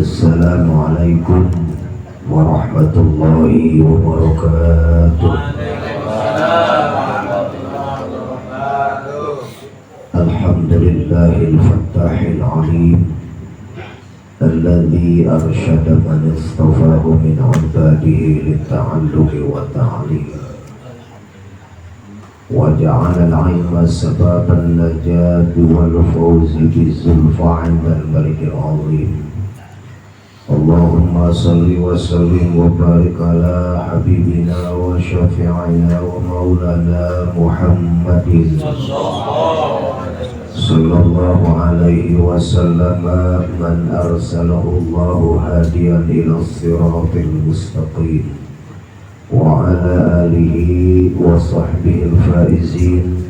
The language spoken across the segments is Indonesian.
Assalamualaikum warahmatullahi wabarakatuh. Alhamdulillahil fattahil alim alladzi arsyada man istafahu min ibadihi litta'allumi wa ta'lim wa ja'ala al-'ilma sababan najati wal fawzi bizulfa 'inda al-malikil 'azim. Allahumma salli wa sallim wa barik ala habibina wa syafi'ina wa maulana Muhammadin sallallahu alaihi wasallam man arsalahu Allahu hadiyan ila siratil mustaqim wa ala alihi wa sahbihi al-faizin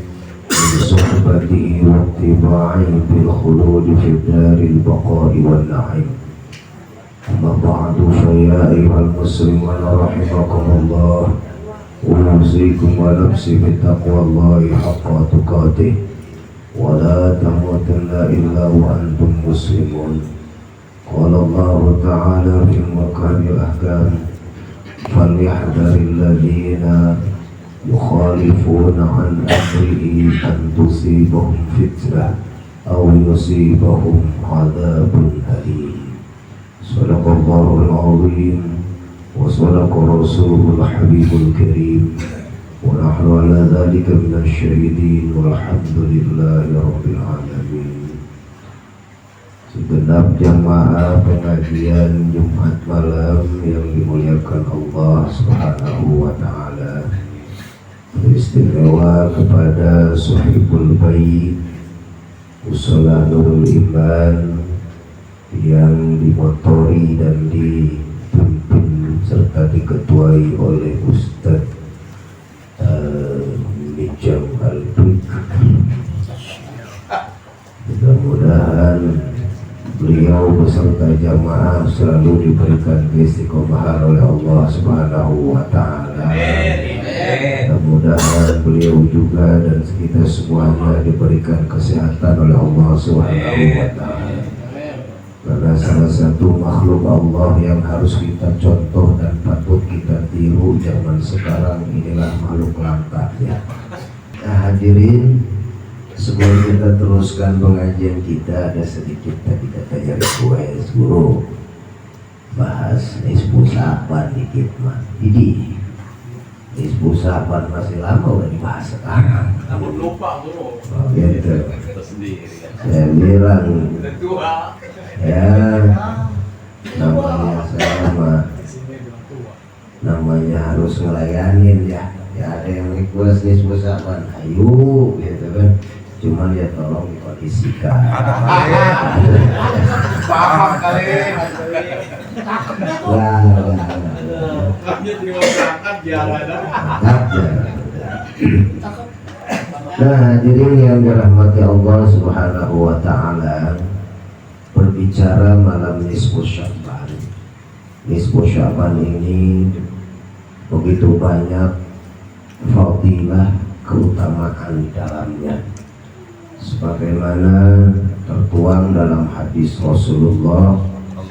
min suhbatihi wa ittiba'i bil khulud fi daril baqa'i wal na'im. Amma ba'du fa ya ayyuhal muslimun rahimakumullah, usikum wa nafsi bittaqwallahi haqqa tuqatih wa la tamutunna illa wa antum muslimun. Qala Allah ta'ala fil makamil ahkam falyahdharil ladhina yukhalifuna an amrihi an tusibahum fitnah aw yusibahum adhabun alim. Sadaqallahul azim wa sadaqa rasulul habibul karim wa nahnu ala dhalika minasy syahidin walhamdulillahi rabbil alamin. Segenap jamaah pengajian Jumat malam yang dimuliakan Allah Subhanahu wa taala, beristimewa kepada sahibul bait Usalah Nurul Iman yang dimotori dan dipimpin serta diketuai oleh Ustaz Mijam Al-Bik. Mudah-mudahan beliau beserta jamaah selalu diberikan keistiqomahan oleh Allah Subhanahu wa taala. Mudah-mudahan beliau juga dan kita semuanya diberikan kesehatan oleh Allah Subhanahu wa taala. Karena salah satu makhluk Allah yang harus kita contoh dan patut kita tiru zaman sekarang inilah makhluk langka ya. Nah, hadirin, sebelum kita teruskan pengajian kita, ada sedikit tadi katanya request guru bahas Nisbu Sa'ban dikit mah. Jadi Nisbu Sa'ban masih lama udah dibahas sekarang. Namun lupa guru. Oh, gitu. Saya bilang ya, namanya sama, namanya harus ngelayanin ya. Ya ada yang request Nisbu Sa'ban, ayo gitu kan. Cuman ya tolong dikondisikan. Paham kali. Wah, nah, hadirin yang dirahmati Allah Subhanahu wa taala, berbicara malam Nisfu Sya'ban. Nisfu Sya'ban ini begitu banyak fadilah, keutamaan di dalamnya. Sebagaimana tertuang dalam hadis Rasulullah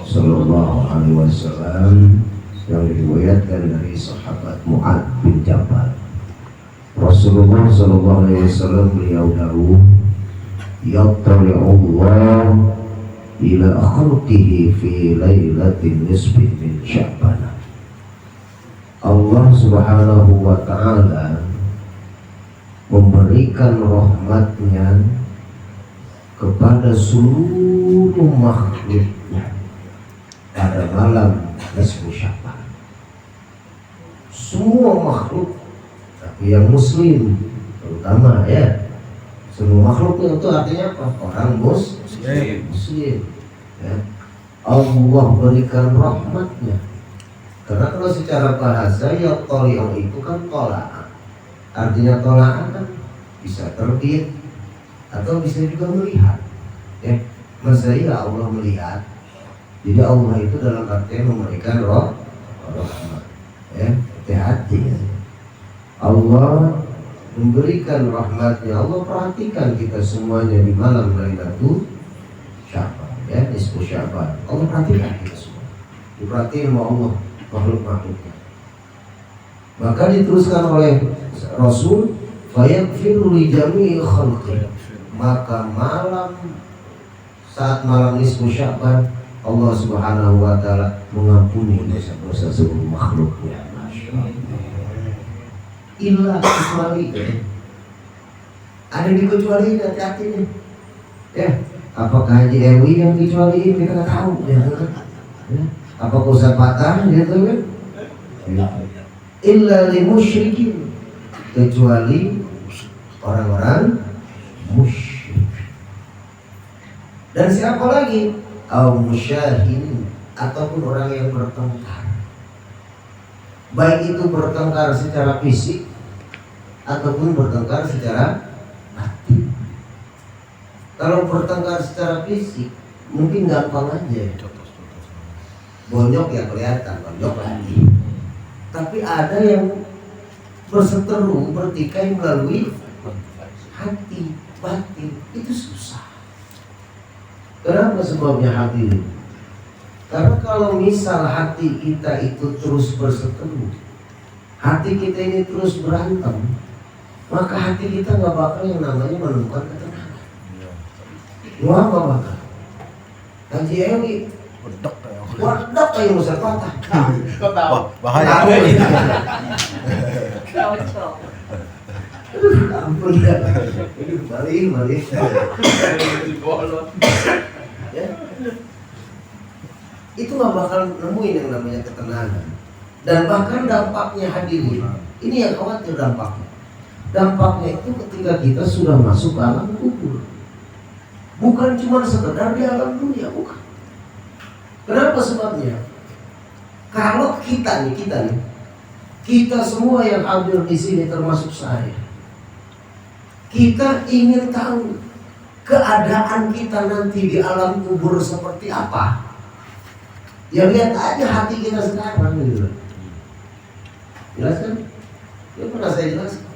Sallallahu Alaihi Wasallam yang diriwayatkan dari sahabat Mu'ad bin Jabal. Rasulullah Sallallahu Alaihi Wasallam beliau dawuh, "Yattali'ullah ila khalqihi fi lailatin nisbi min Sya'ban." Allah Subhanahu wa taala memberikan rahmatnya kepada seluruh makhluknya pada malam Nisfu Sya'ban. Semua makhluk, tapi yang muslim terutama ya, semua makhluknya itu artinya apa? Orang muslim ya. Allah berikan rahmatnya. Karena kalau secara bahasa ya toli'ong itu kan tolak. Artinya tolak kan bisa terbit atau bisa juga melihat ya. Masa iya Allah melihat. Jadi Allah itu dalam artian memberikan rahmat ya. Hati-hati ya. Allah memberikan rahmatnya. Allah perhatikan kita semuanya di malam Lailatul Sya'ban ya, Nisfu Sya'ban. Allah perhatikan kita semua. Diperhatiin sama Allah makhluk-makhluknya. Maka diteruskan oleh Rasul, fayaghfiru li jami'i khalqi. Maka saat malam nisfu Sya'ban, Allah Subhanahu wa taala mengampuni dosa-dosa seluruh makhluknya. Illa kecuali ada dikecualiin, hati-hati nih ya. Apakah Haji Ewi yang dikecualiin kita nggak tahu ya, ya. Apakah Ustaz Patah gitu kan ya. Illa li musyrikin, kecuali orang-orang musyrik. Dan siapa lagi? Au musyahin, ataupun orang yang bertengkar, baik itu bertengkar secara fisik ataupun bertengkar secara batin. Kalau bertengkar secara fisik mungkin gampang aja, bonyok ya kelihatan, bonyok lagi. Tapi ada yang berseteru, bertikai melalui hati, batin, itu susah. Kenapa sebabnya hati? Karena kalau misal hati kita itu terus berseteru, hati kita ini terus berantem, maka hati kita nggak bakal yang namanya menemukan ketenangan. Apa bakal? Haji Ewi wadak kayak Ustaz Patah. Kau tahu? Bahaya. Cocok. Ampun ya. Balik. Ya. Itu nggak bakal nemuin yang namanya ketenangan. Dan bahkan dampaknya hadirin, ini yang khawatir dampaknya. Dampaknya itu ketika kita sudah masuk ke alam kubur. Bukan cuma sekedar di alam dunia, bukan. Kenapa sebabnya? Kalau kita semua yang hadir di sini termasuk saya, kita ingin tahu keadaan kita nanti di alam kubur seperti apa. Ya lihat aja hati kita sekarang gitu. Jelas kan? Ya pernah saya jelaskan.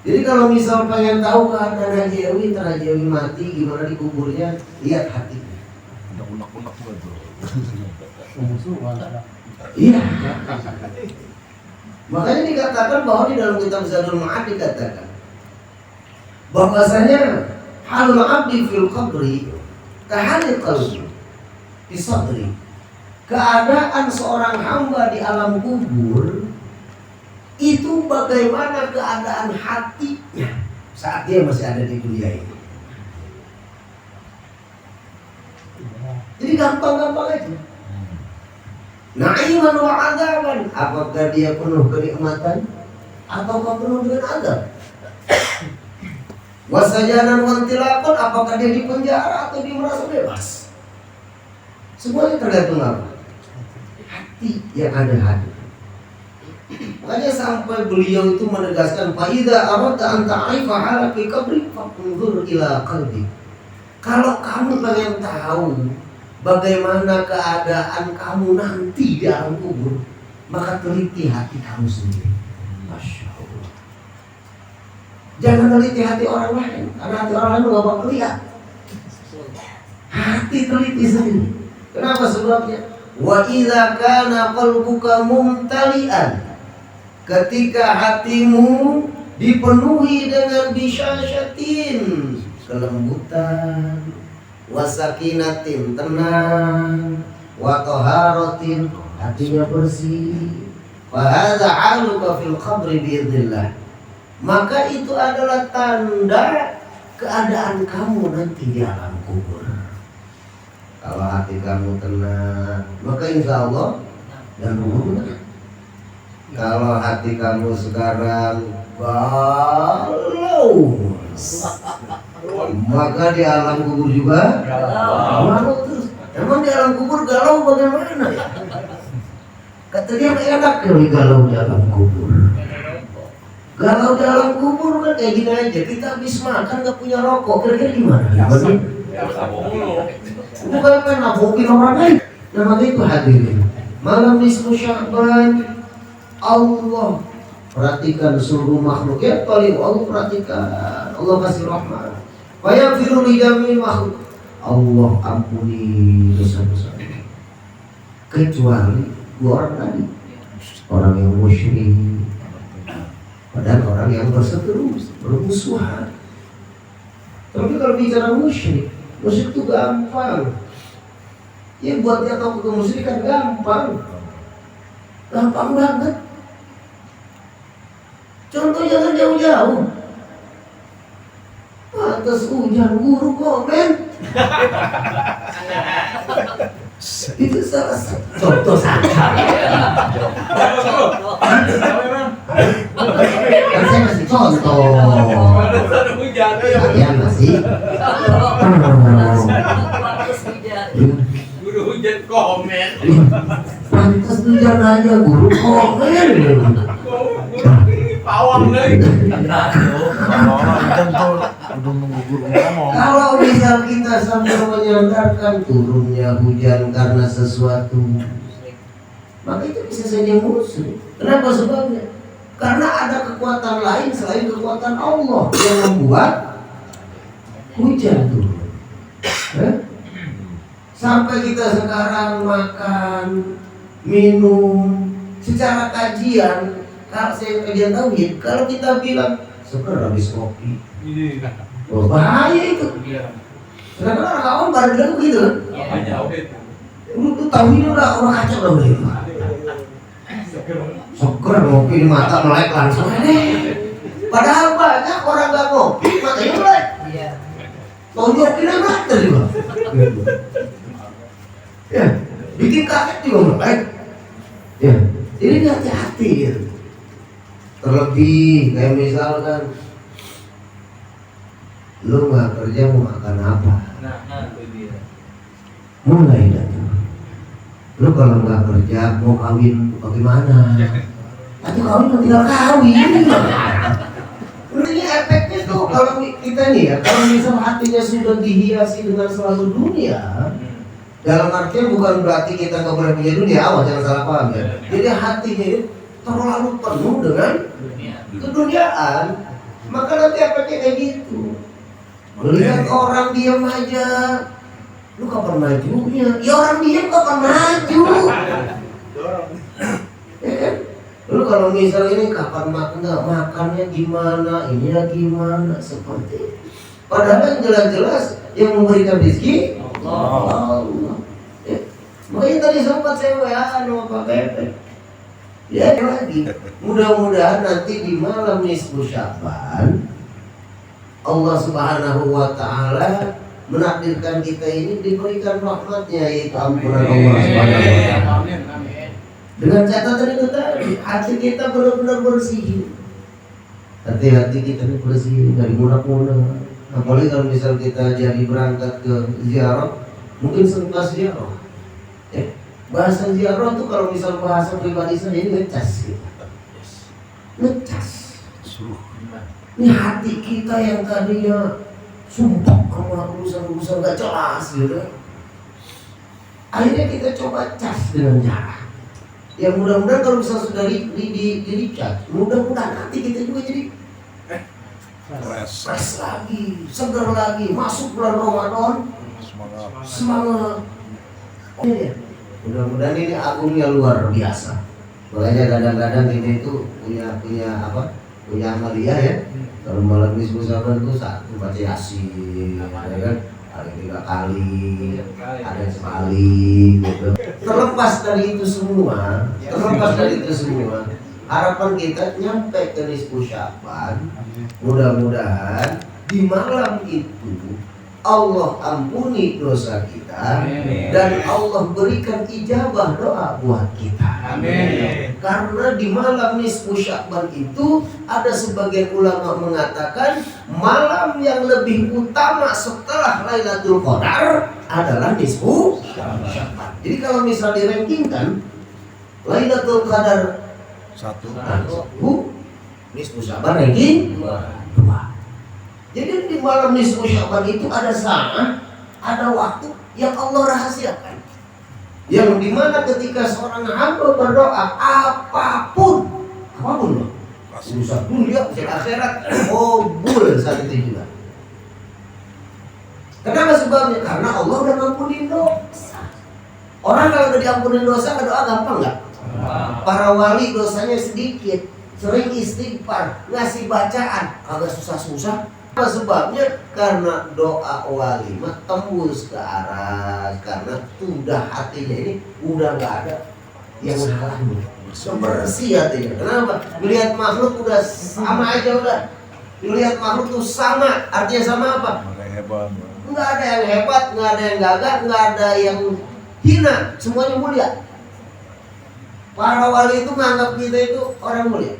Jadi kalau misal pengen tahu keadaan Haji Ewi mati gimana di kuburnya, lihat hatinya. Unak-unak juga tuh. Iya. Makanya dikatakan bahwa di dalam kitab Zadul Ma'ad dikatakan bahwasanya halul abdi fil qabri kahali qalbi fi sadri. Keadaan seorang hamba di alam kubur itu bagaimana keadaan hatinya saat dia masih ada di dunia ini. Jadi gampang-gampang aja. Na'iman wa adaban, apakah dia penuh kenikmatan ataukah penuh dengan azab? Wasajanan wantilakon, apakah dia di penjara atau dia merasa bebas? Semuanya tergantung apa? Hati yang ada hati. Makanya sampai beliau itu menegaskan faida aradta an ta'rifa hala fi qabri fanzur ila qalbi. Kalau kamu pengen tahu bagaimana keadaan kamu nanti di alam kubur, maka teliti hati kamu sendiri. Masya Allah. Jangan teliti hati orang lain, karena hati orang lain nggak bakal lihat. Hati teliti sendiri. Kenapa sebabnya? Wa idza kana qalbuka mumtali'an, ketika hatimu dipenuhi dengan bisyasyatin, kelembutan, wasakinatin, tenang, wa taharatin, hatinya bersih, fahadha haluka fil qabri biidznillah, maka itu adalah tanda keadaan kamu nanti di alam kubur. Kalau hati kamu tenang, maka insya Allah dan kubur tenang. Kalau hati kamu sekarang galau, maka di alam kubur juga galau terus. Emang di alam kubur galau bagaimana ya? Kata dia enak kali galau di alam kubur. Galau di alam kubur kan kayak gini aja. Kita habis makan gak punya rokok, kira-kira gimana? Bukan kan nabokin orang lain. Nah maka itu hadirin, malam nisfu Sya'ban, Allah perhatikan seluruh makhluk ya, paling Allah perhatikan, Allah kasih rahmat. Fayaghfiru li jami'il makhluk. Allah ampuni dosa-dosa, kecuali dua orang tadi, orang yang musyrik, padahal orang yang berseteru, bermusuhan. Tapi kalau bicara musyrik itu gampang. Ya buat dia tahu kemusyrikan gampang banget. Contoh jangan jauh-jauh. Atas hujan guru komen. Itu salah satu contoh saja. Kan saya masih contoh. Kalian masih. Guru hujan komen. Pantas hujan aja guru komen. Pawang lagi. Kalau misal kita sambil menyandarkan turunnya hujan karena sesuatu, maka itu bisa saja musuh. Kenapa sebabnya? Karena ada kekuatan lain selain kekuatan Allah yang membuat hujan turun. Sampai kita sekarang makan, minum, secara kajian, kalau saya kajian tauhid, kalau kita bilang seger habis kopi, oh, bahaya itu. Sedangkan orang awam baru bilang begitu kan? Lu tauhid udah orang kacau udah begitu. Seger ngopi di mata melek langsung. Padahal banyak orang gak ngopi matanya melek. Tonjokin mata juga. Ya, bikin kaget juga melek. Ya, jadi hati-hati ya. Terlebih kayak misalkan lu nggak kerja mau makan apa? Mulai datang. Lu kalau nggak kerja mau kawin bagaimana? Atau kawin kan tinggal kawin. Ini efeknya tuh kalau kita nih ya, kalau misal hatinya sudah dihiasi dengan selalu dunia, dalam artian bukan berarti kita nggak boleh punya dunia, awas jangan salah paham ya. Jadi hatinya ini terlalu penuh dengan keduniaan, maka nanti efeknya kayak gitu. Melihat orang diam aja, lu kapan majunya? Ya orang diam kapan maju? Ya kan? Lu kalau misal ini kapan makannya gimana, ininya gimana, seperti itu. Padahal yang jelas-jelas yang memberikan rezeki Allah. Ya. Makanya tadi sempat saya WA sama Pak Pepe. Ya lagi, mudah-mudahan nanti di malam nisfu Sya'ban Allah Subhanahu wa Ta'ala menakdirkan kita ini diberikan rahmatnya, yaitu ampunan Allah Subhanahu wa Ta'ala. Dengan catatan itu tadi, hati kita benar-benar bersih. Hati-hati kita ini bersih dari munak-munak. Apalagi kalau misal kita jadi berangkat ke ziarah, mungkin selepas ziarah. Bahasa ziarah itu kalau misal bahasa pribadi saya ini ngecas gitu. Ngecas. Ini hati kita yang tadinya sumpah sama urusan-urusan gak jelas gitu. Akhirnya kita coba cas dengan cara yang mudah-mudahan kalau misal sudah dicas, mudah-mudahan nanti kita juga jadi fresh lagi, segar lagi, masuk bulan Ramadan semangat. Oh iya. Mudah-mudahan ini agungnya luar biasa. Makanya kadang-kadang kita itu punya apa? Punya amalia ya. Kalau malam nisfu Sya'ban itu satu baca Yasin, ya kan? Ada 3 kali, ada sekali, gitu. Terlepas dari itu semua, harapan kita nyampe ke nisfu Sya'ban. Mudah-mudahan di malam itu Allah ampuni dosa kita. Amin. Dan Allah berikan ijabah doa buat kita. Amin. Karena di malam nisfu Sya'ban itu ada sebagian ulama mengatakan malam yang lebih utama setelah Lailatul Qadar adalah nisfu Sya'ban. Jadi kalau misal dirankingkan Lailatul Qadar 1, nisfu Sya'ban ranking 2. Jadi di malam nisfu Sya'ban itu ada saat, ada waktu yang Allah rahasiakan, yang dimana ketika seorang hamba berdoa apapun loh, urusan dunia, urusan akhirat, kabul saat itu juga. Kenapa sebabnya? Karena Allah udah ngampunin dosa. Orang kalau udah diampunin dosa, doa gampang nggak? Para wali dosanya sedikit, sering istighfar, ngasih bacaan, agak susah-susah. Apa sebabnya? Karena doa wali mah tembus ke aras, karena sudah hatinya ini udah nggak ada yang menghalangi, bersih hatinya. Kenapa? Melihat makhluk udah sama aja udah. Melihat makhluk tuh sama, artinya sama apa? Hebat. Nggak ada yang hebat, nggak ada yang gagah, nggak ada yang hina, semuanya mulia. Para wali itu menganggap kita itu orang mulia.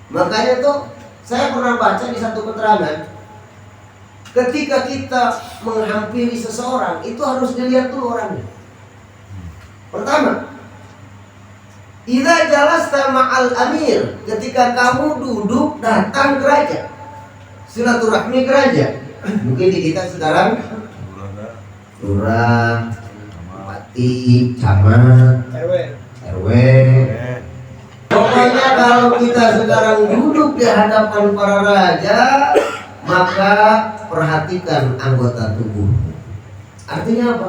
Makanya tuh saya pernah baca di satu keterangan, ketika kita menghampiri seseorang itu harus dilihat dulu orangnya. Pertama, idza jalasta ma'al amir, ketika kamu duduk datang ke raja, silaturahmi ke raja. Mungkin di kita sekarang lurah, bupati, camat, RW. Pokoknya kalau kita sekarang duduk di hadapan para raja, maka perhatikan anggota tubuh. Artinya apa?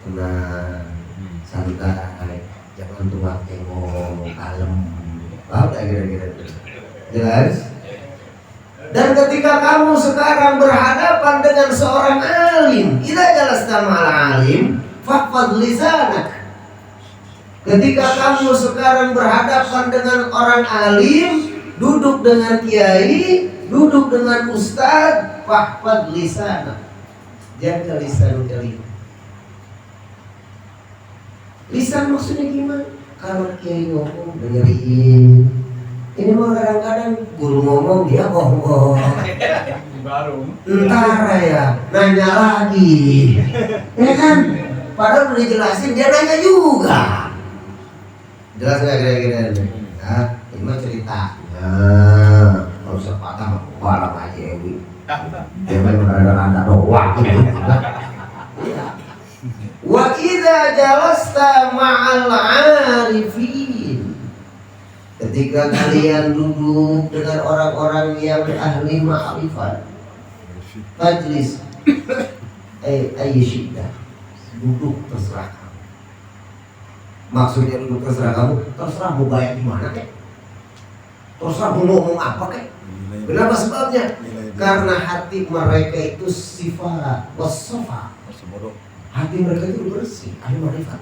Tenang, santai, jangan tua tengok, kalem. Paham tak kira-kira? Jelas? Dan ketika kamu sekarang berhadapan dengan seorang alim, idza jalasta ma'al alim, fahfadh lisanak. Ketika kamu sekarang berhadapan dengan orang alim, duduk dengan kiai, duduk dengan ustaz, fahfadh lisanak. Jaga lisan kalian. Lisan maksudnya gimana? Kalau kiai ngomong dengerin. Ini mah kadang-kadang guru ngomong dia ngomong. Baru. Entar ya nanya lagi, ya kan? Padahal udah dijelasin dia nanya juga. Jelas nggak kira-kira ini? Nah, ini mah ceritanya. Kalau usah patah kepala aja Ewi. Dia memang rada-rada doang gitu. Wa idza jalasta ma'al 'arifin, ketika kalian duduk dengan orang-orang yang ahli ma'rifat, majlis ayyishiddah, duduk terserah kamu. Maksudnya duduk terserah kamu, terserah mau bayar di mana kek, terserah mau ngomong apa kek. Kenapa sebabnya? Karena hati mereka itu sifat wasofa, hati mereka itu bersih, ahli ma'rifat.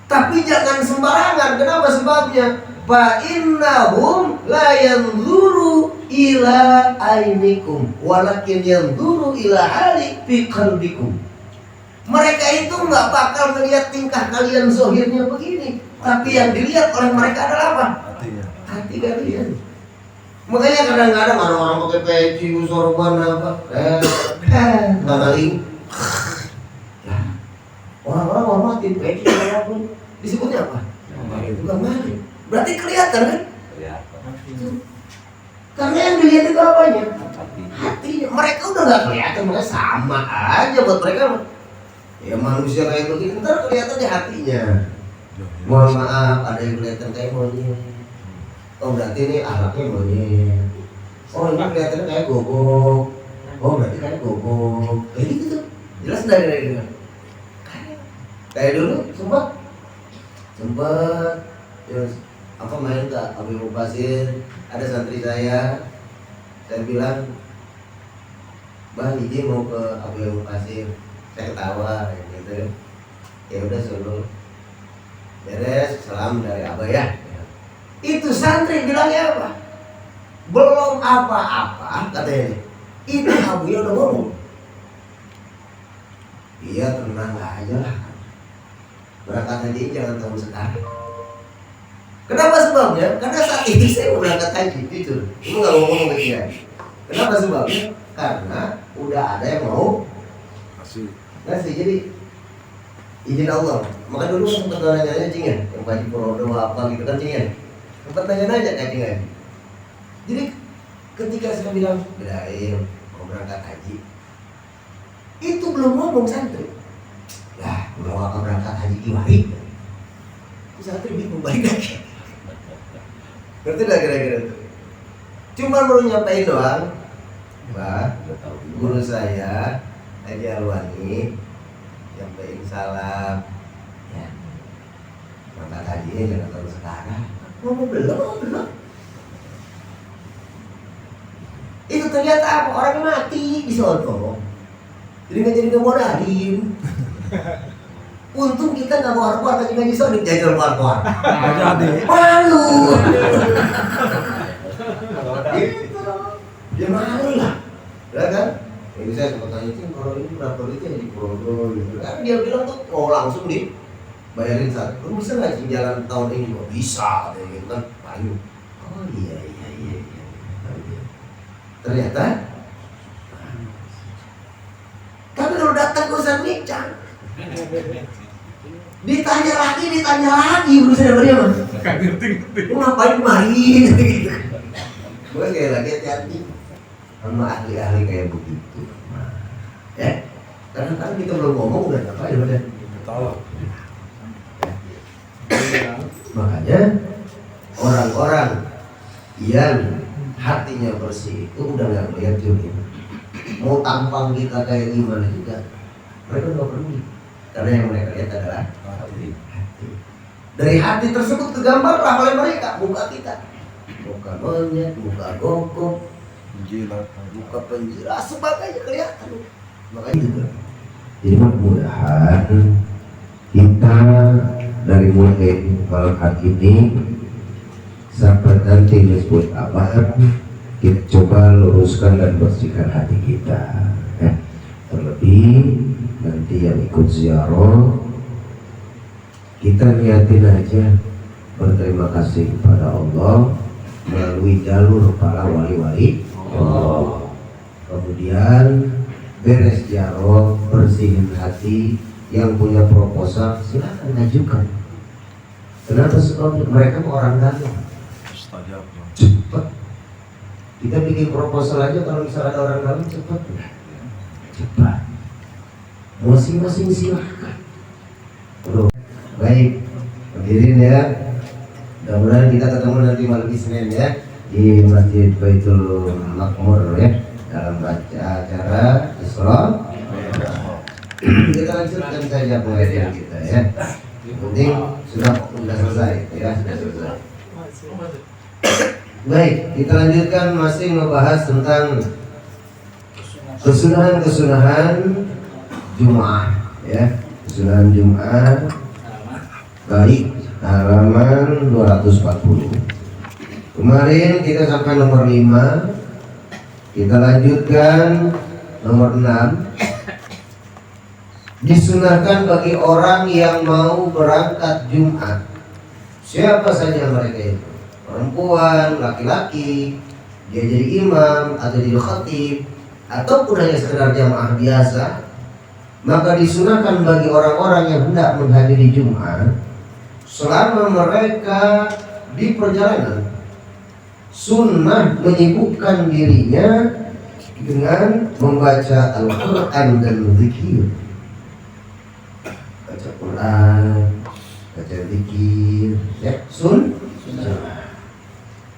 Tapi jangan sembarangan. Kenapa sebabnya? Fa innahum la yanzuru ila ainikum walakin yanzuru ila hali fi qalbikum. Mereka itu nggak bakal melihat tingkah kalian zahirnya begini, tapi yang dilihat oleh mereka adalah apa? Hati kalian. Makanya kadang-kadang orang-orang pakai peci, sorban apa, ngaling. Orang-orang hormatin peci apapun, disebutnya apa? Itu ngaling. Berarti kelihatan kan? Karena yang dilihat itu apanya? Hatinya. Mereka udah nggak kelihatan, mereka sama aja buat mereka. Ya manusia kayak begini, ntar kelihatan di hatinya. Mohon maaf, ada yang kelihatan kayak monyet. Oh berarti ini ahlaknya monyet. Oh ini kelihatannya kayak gobok. Oh berarti kayak gobok. Kayak gitu tuh. Jelas dari kayak dulu sempat terus apa main ke Abu Mubasir, ada santri saya bilang, Bang izin mau ke Abu Mubasir. Saya ketawa gitu. Ya udah suruh beres, salam dari Abah ya. Itu santri bilangnya apa? Belum apa-apa katanya. Itu Abuya udah ngomong. Iya tenang aja lah. Berangkat haji jangan tahun sekarang. Kenapa sebabnya? Karena saat itu saya mau berangkat haji, jujur. Itu nggak ngomong ke dia. Kenapa sebabnya? Karena udah ada yang mau ngasih. Jadi izin Allah. Maka dulu sempat nanya-nanya cing ya, yang Haji Purwodo apa gitu kan cing ya. Sempat nanya-nanya kan cing ya. Jadi ketika saya bilang bedain mau berangkat haji, itu belum ngomong santri. Lah, belum akan berangkat haji Iwari. Santri bingung balik lagi. Ngerti dah kira-kira tuh. Cuma baru nyampein doang, Mbak, guru saya Haji Alwani sampaikan salam ya. Maka hajinya jangan terlalu sekarang. Belum. Itu ternyata apa? Orang mati di sono. Jadi nggak jadi ngemodalin. Untung kita nggak keluar ngaji sono jajar keluar. Jadi. Malu. Gitu. Dia malu lah, ya kan? Ini saya sempat tanya sih kalau ini berapa duitnya di Prodo gitu. Karena dia bilang tuh mau langsung dibayarin saat. Lu bisa nggak sih jalan tahun ini? Kok bisa, kayak gitu kan? Payu. Oh iya. Ternyata tapi kalau datang ke Ustaz Micang ditanya lagi urusan sama dia mas lu ngapain main gitu. Gue sekali lagi hati-hati sama ahli-ahli kayak begitu ya, karena kan kita belum ngomong udah ngapain udah Tahu. makanya orang-orang yang hatinya bersih itu udah nggak melihat dunia. Mau tampang kita kayak gimana juga, mereka nggak peduli. Karena yang mereka lihat adalah hati. Dari hati tersebut kegambarlah oleh mereka muka kita, muka monyet, muka gogok, muka penjilat, sebagainya kelihatan. Makanya juga. Jadi mudah-mudahan kita dari mulai malam hari ini sampai nanti disebut abad kita coba luruskan dan bersihkan hati kita ya. Terlebih nanti yang ikut ziarah kita niatin aja berterima kasih kepada Allah melalui jalur para wali-wali Allah. Kemudian beres ziarah bersihin hati, yang punya proposal silakan ajukan. Kenapa? Sebab mereka orang dalam cepat. Kita bikin proposal aja kalau misalnya ada orang dalam cepat. Masing-masing silakan. Baik, hadirin ya. Mudah-mudahan kita ketemu nanti malam Senin ya di Masjid Baitul Makmur ya dalam acara Isra. Kita lanjutkan saja pengajian kita ya. Yang penting sudah selesai ya, sudah selesai. Baik, kita lanjutkan masih membahas tentang kesunahan Jumat ya. Kesunahan Jumat. Baik, halaman 240. Kemarin kita sampai nomor 5. Kita lanjutkan nomor 6. Disunahkan bagi orang yang mau berangkat Jumat. Siapa saja mereka itu? Perempuan, laki-laki, dia jadi imam atau jadi khatib ataupun hanya sekedar jamaah biasa, maka disunahkan bagi orang-orang yang hendak menghadiri Jumat selama mereka di perjalanan sunnah menyibukkan dirinya dengan membaca Al-Quran dan zikir, baca Quran, baca zikir ya, sunnah.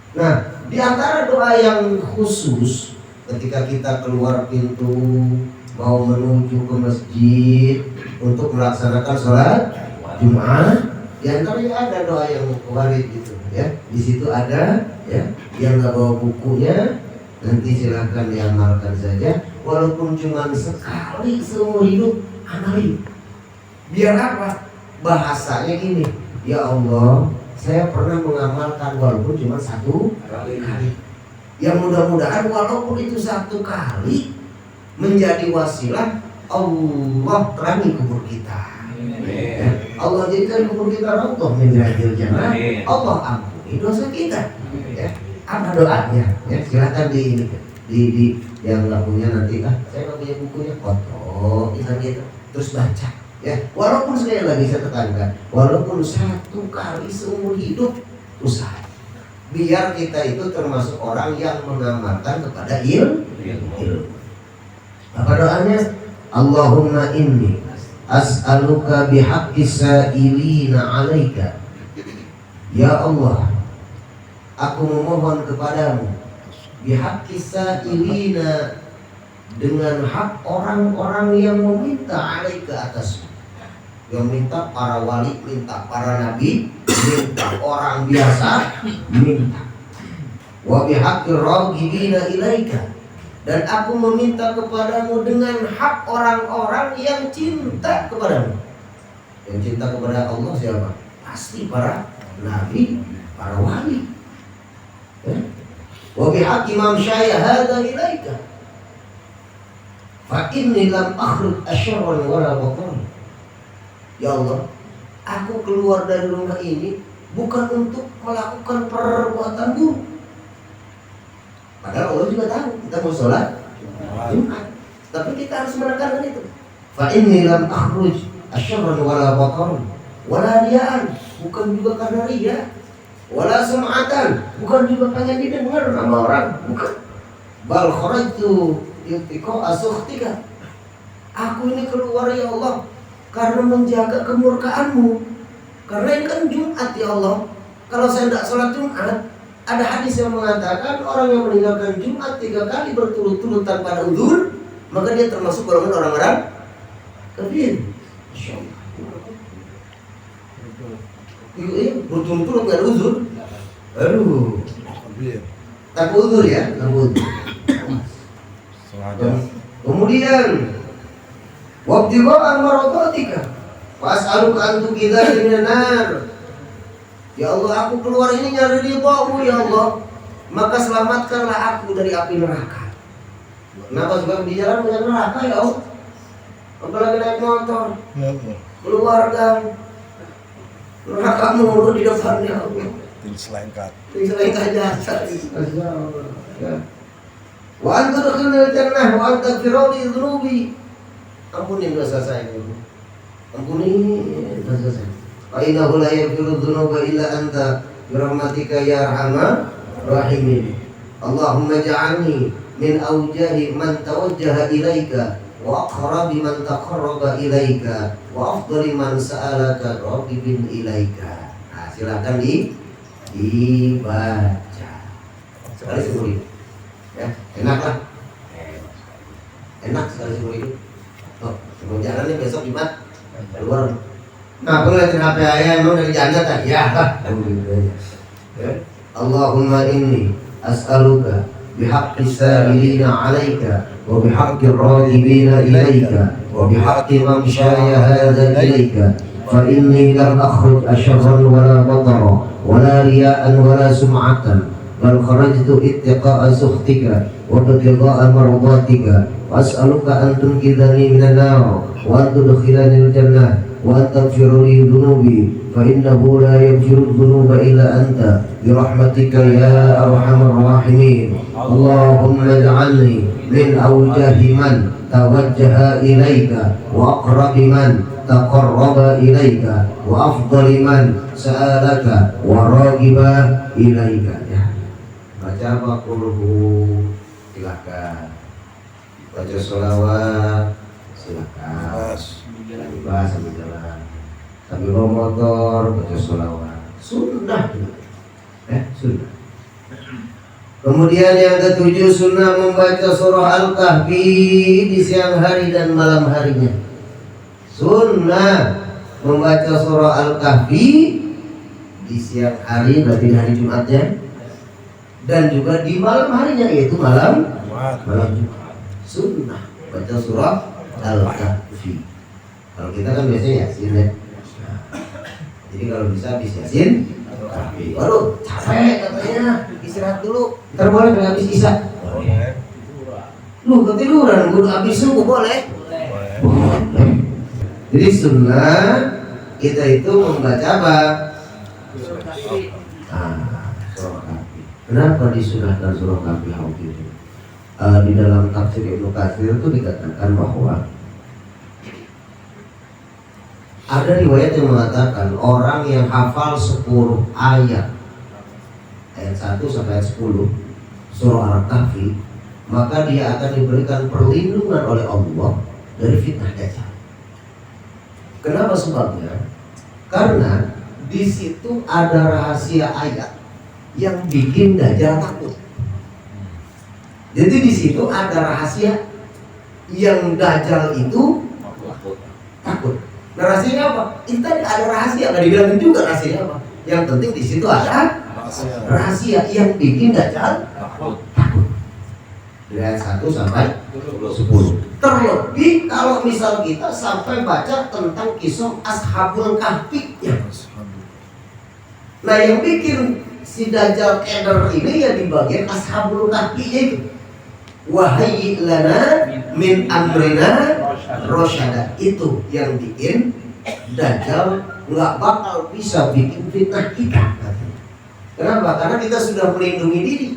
Nah, di antara doa yang khusus ketika kita keluar pintu mau menuju ke masjid untuk melaksanakan sholat Jumat, di antaranya ada doa yang warid gitu ya. Di situ ada ya, yang nggak bawa bukunya nanti silahkan diamalkan saja, walaupun cuma sekali seumur hidup, amalin. Biar apa? Bahasanya gini, ya Allah, saya pernah mengamalkan walaupun cuma satu kali. Yang mudah-mudahan walaupun itu satu kali menjadi wasilah Allah terangi kubur kita. Ya. Allah jadikan kubur kita rawdah min riyadil jannah. Allah ampuni dosa kita. Ya. Apa doanya? Ya, silakan di yang nggak punya nanti saya nggak punya bukunya, foto gitu terus baca. Ya, walaupun sekali lagi saya tekankan, walaupun satu kali seumur hidup, usaha biar kita itu termasuk orang yang mengamalkan kepada ilmu. Apa doanya? Allahumma inni as'aluka bihaqqis sa'ilina 'alaika. Ya Allah, aku memohon kepadamu bihaqqis sa'ilina, dengan hak orang-orang yang meminta alaika atasmu, yang minta para wali, minta para nabi, minta orang biasa, minta. Wa bihaqqi raghibina ilaika, dan aku meminta kepadamu dengan hak orang-orang yang cinta kepadamu. Yang cinta kepada Allah siapa? Pasti para nabi, para wali. Wa bihaqqi mamsyaya hadza ilaika, fa inni lam akhruj asyarran wala batan. Ya Allah, aku keluar dari rumah ini bukan untuk melakukan perbuatan buruk. Padahal Allah juga tahu kita mau sholat Jumat, tapi kita harus menekankan itu. Fa inni lam akhruj asyarran wala batan wala riya'an, bukan juga karena riya, wala sum'atan, bukan juga pengen didengar sama orang, bukan. Bal kharajtu iltiqa asukhtika, aku ini keluar ya Allah karena menjaga kemurkaanmu. Karena ini kan Jumat ya Allah, kalau saya tidak sholat Jumat, ada hadis yang mengatakan orang yang meninggalkan Jumat 3 kali berturut-turut tanpa ada uzur, maka dia termasuk golongan orang-orang kafir. Masya Allah. Berturut-turut nggak ada uzur, aduh, tanpa uzur ya, tanpa uzur. Kemudian wabtigha'a maradatika was'aluka an tuqidha minan nar. Ya Allah, aku keluar ini nyari ridhamu ya Allah, maka selamatkanlah aku dari api neraka. Kenapa sebab di jalan banyak neraka ya Allah, apalagi naik motor, keluarga neraka mulu di depannya Allah. Selengkat Jasa. Ya. Wa anta dakhilul jannah wa anta firali dhunubi. Ampuni dosa saya ini. Ampuni dosa saya. Fa innahu la yaghfiru dzunuba illa anta bi rahmatika ya arhamar rahimin. Allahumma ja'alni min awjahi man tawajjaha ilaika wa aqrabi man taqarraba ilaika wa afdali man sa'alaka raghibin ilaika. Nah, silakan dibaca. Sekali seumur hidup. Ya, enak lah. Enak sekali seumur hidup. Oh, sebelum jalan nih besok Jumat keluar. Nah, aku ngeliatin HP ayah emang dari janda tak? Ya. Allahumma inni as'aluka bihaqqi sa'ilina 'alaika wa bihaqqi raghibina ilaika wa bihaqqi man syaya hadza ilaika fa inni lam akhruj asyarran wala batara wala riya'an wala sum'atan bal kharajtu ittiqa'a sukhtika wa ibtigha'a mardatika wa as'aluka an tunqidhani minan nar wa an tudkhilani al-jannah wa an taghfira li dhunubi fa innahu la yaghfiru dhunuba illa anta bi rahmatika ya arhamar rahimin. Allahumma ij'alni min awjahi man tawajjaha ilaika wa aqrabi man taqarraba ilaika wa afdali man sa'alaka wa raghiba ilaika. Ya. Baca maqulhu silakan, baca sholawat silakan, bebas sambil jalan, sambil bawa motor baca sholawat, sunnah sunnah. Kemudian yang ketujuh, sunnah membaca surah Al-Kahfi di siang hari dan malam harinya. Sunnah membaca surah Al-Kahfi di siang hari, berarti hari Jumatnya, dan juga di malam harinya, yaitu malam Jumat. Sunnah baca surah Al-Kahfi. Kalau kita kan biasanya Yasin ya. Jadi kalau bisa habis Yasin. Waduh, capek katanya, istirahat dulu. Ntar boleh pengen habis Isya. Lu ketiduran, gue habis subuh boleh. Jadi sunnah kita itu membaca apa? Surah Kahfi. Kenapa disunahkan surah Kahfi itu? Di dalam tafsir Ibnu Katsir itu dikatakan bahwa ada riwayat yang mengatakan orang yang hafal 10 ayat 1 sampai ayat 10 surah Al-Kahfi, maka dia akan diberikan perlindungan oleh Allah dari fitnah dajjal. Kenapa sebabnya? Karena di situ ada rahasia ayat yang bikin dajjal takut. Jadi di situ ada rahasia yang Dajjal itu takut. Nah, rahasianya apa? Itu tadi ada rahasia, nggak dibilangin juga rahasianya apa. Yang penting di situ ada rahasia yang bikin Dajjal takut. Dari ayat 1 sampai 10. Terlebih kalau misal kita sampai baca tentang kisah Ashabul Kahfi ya. Nah, yang bikin si Dajjal keder ini ya di bagian Ashabul Kahfi itu. Wahai lana min amrina rosyada. Itu yang bikin Dajjal nggak bakal bisa bikin fitnah kita. Kenapa? Karena kita sudah melindungi diri.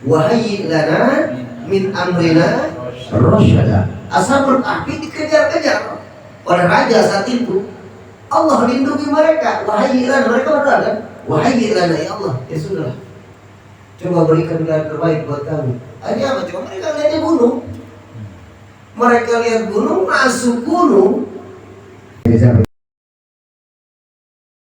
Wahai lana min amrina rosyada. Ashabul Kahfi dikejar-kejar oleh raja saat itu. Allah lindungi mereka. Wahai lana, mereka berdoa kan? Wahai lana ya Allah, ya sudah. Coba berikan yang terbaik buat kami. Ini apa? Coba mereka lihat di gunung. Mereka lihat gunung, masuk gunung.